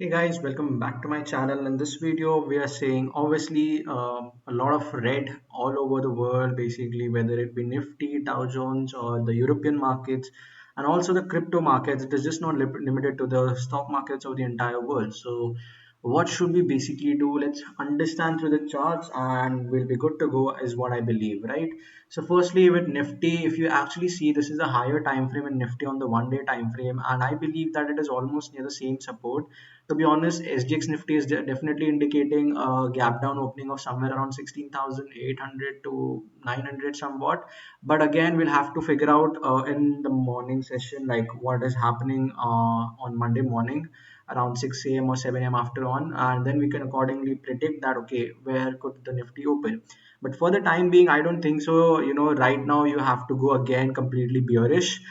Hey guys, welcome back to my channel. In this video, we are seeing obviously a lot of red all over the world, basically, whether it be Nifty, Dow Jones, or the European markets, and also the crypto markets. It is just not limited to the stock markets of the entire world. So, what should we basically do? Let's understand through the charts, and we'll be good to go, is what I believe, right? So, firstly, with Nifty, if you actually see, this is a higher time frame in Nifty on the 1 day time frame, and I believe that it is almost near the same support. To be honest, SGX Nifty is definitely indicating a gap down opening of somewhere around 16,800 to 900 somewhat. But again, we'll have to figure out in the morning session like what is happening on Monday morning around 6 a.m. or 7 a.m. after on, and then we can accordingly predict that okay, where could the Nifty open. But for the time being, I don't think so. Right now you have to go again completely bearish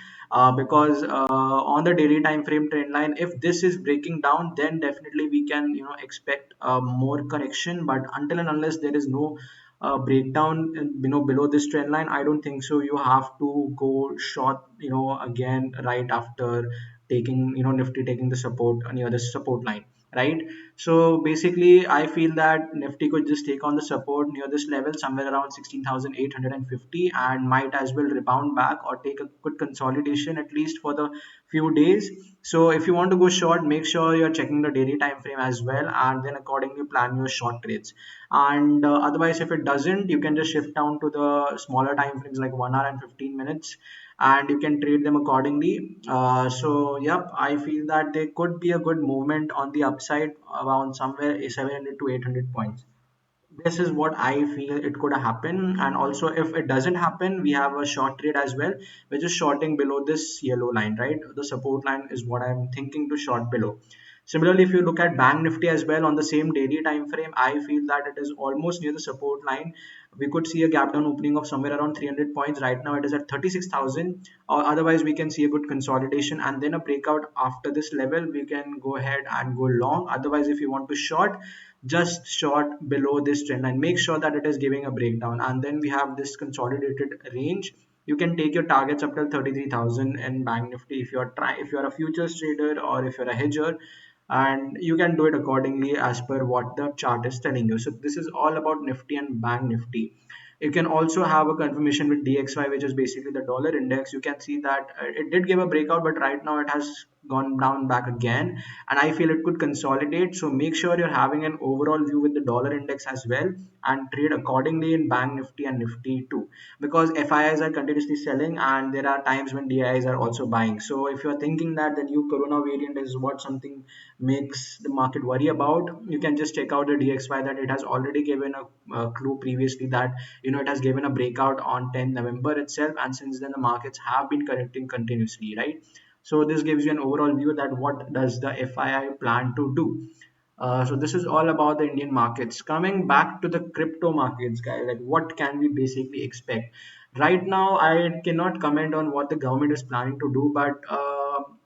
because on the daily time frame trend line, if this is breaking down, then definitely we can expect more correction. But until and unless there is no breakdown below this trend line, I don't think so. You have to go short again right after taking Nifty taking the support near the support line, right? So basically, I feel that Nifty could just take on the support near this level somewhere around 16,850 and might as well rebound back or take a good consolidation at least for the few days. So if you want to go short, make sure you're checking the daily time frame as well, and then accordingly plan your short trades. And otherwise, if it doesn't, you can just shift down to the smaller time frames like 1 hour and 15 minutes, and you can trade them accordingly. So yep, I feel that there could be a good movement on the upside around somewhere 700 to 800 points. This is what I feel it could happen. And also, if it doesn't happen, we have a short trade as well, which is shorting below this yellow line, right? The support line is what I'm thinking to short below. Similarly, if you look at Bank Nifty as well on the same daily time frame, I feel that it is almost near the support line. We could see a gap down opening of somewhere around 300 points. Right now, it is at 36,000. Or otherwise, we can see a good consolidation and then a breakout after this level. We can go ahead and go long. Otherwise, if you want to short, just short below this trend line. Make sure that it is giving a breakdown, and then we have this consolidated range. You can take your targets up till 33,000 in Bank Nifty if you're a futures trader or if you're a hedger, and you can do it accordingly as per what the chart is telling you. So this is all about Nifty and Bank Nifty. You can also have a confirmation with DXY, which is basically the dollar index. You can see that it did give a breakout, but right now it has gone down back again, and I feel it could consolidate. So make sure you're having an overall view with the dollar index as well, and trade accordingly in Bank Nifty and Nifty too, because FIIs are continuously selling and there are times when DIIs are also buying. So if you're thinking that the new corona variant is what something makes the market worry about, you can just check out the DXY that it has already given a clue previously that it has given a breakout on 10 November itself, and since then the markets have been correcting continuously, right? So this gives you an overall view that what does the FII plan to do. So this is all about the Indian markets. Coming back to the crypto markets, guys, like what can we basically expect? Right now, I cannot comment on what the government is planning to do, but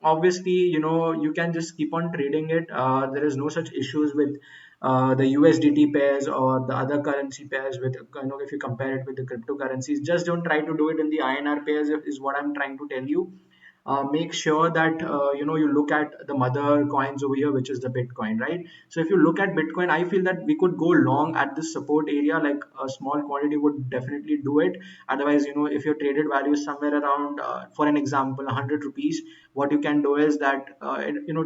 obviously, you can just keep on trading it. There is no such issues with the USDT pairs or the other currency pairs. With if you compare it with the cryptocurrencies, just don't try to do it in the INR pairs. Is what I'm trying to tell you. Make sure that you look at the mother coins over here, which is the Bitcoin, right? So if you look at Bitcoin, I feel that we could go long at this support area. Like a small quantity would definitely do it. Otherwise, if your traded value is somewhere around for an example 100 rupees, what you can do is that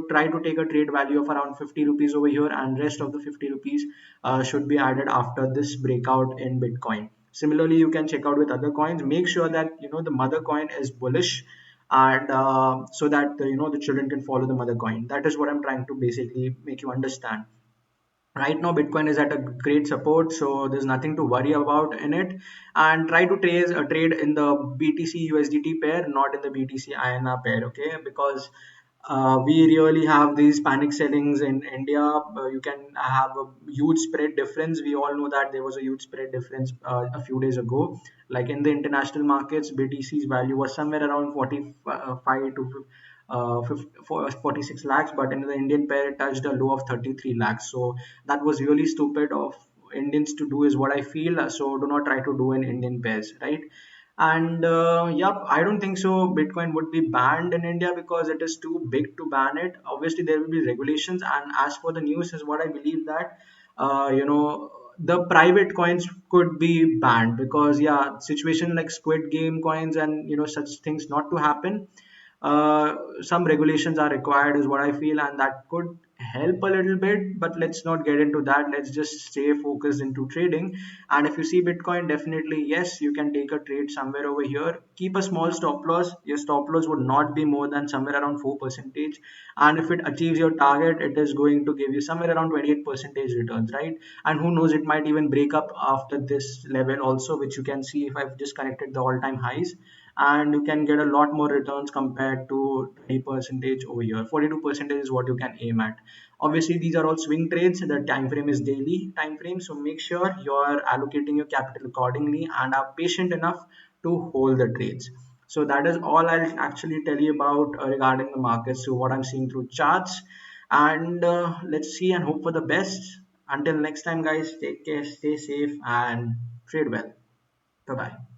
try to take a trade value of around 50 rupees over here, and rest of the 50 rupees should be added after this breakout in Bitcoin. Similarly, you can check out with other coins. Make sure that the mother coin is bullish, and so that the children can follow the mother coin. That is what I'm trying to basically make you understand. Right now Bitcoin is at a great support, so there's nothing to worry about in it. And try to trade in the BTC USDT pair, not in the BTC INR pair, okay? Because we really have these panic sellings in India. You can have a huge spread difference. We all know that there was a huge spread difference a few days ago. Like in the international markets, BTC's value was somewhere around 45 to 46 lakhs, but in the Indian pair it touched a low of 33 lakhs. So that was really stupid of Indians to do, is what I feel. So do not try to do in Indian pairs, right? And yep, I don't think so Bitcoin would be banned in India because it is too big to ban it. Obviously there will be regulations, and as for the news is what I believe that the private coins could be banned, because yeah, situation like Squid Game coins and such things not to happen. Some regulations are required is what I feel, and that could help a little bit, but let's not get into that. Let's just stay focused into trading. And if you see Bitcoin, definitely yes, you can take a trade somewhere over here. Keep a small stop loss. Your stop loss would not be more than somewhere around 4 percentage, and if it achieves your target, it is going to give you somewhere around 28 percentage returns, right? And who knows, it might even break up after this level also, which you can see if I've just connected the all-time highs, and you can get a lot more returns compared to 20 percentage over here. 42 percentage is what you can aim at. Obviously these are all swing trades. The time frame is daily time frame, so make sure you are allocating your capital accordingly and are patient enough to hold the trades. So that is all I'll actually tell you about regarding the markets, so what I'm seeing through charts. And let's see and hope for the best. Until next time guys, take care, stay safe, and trade well. Bye bye.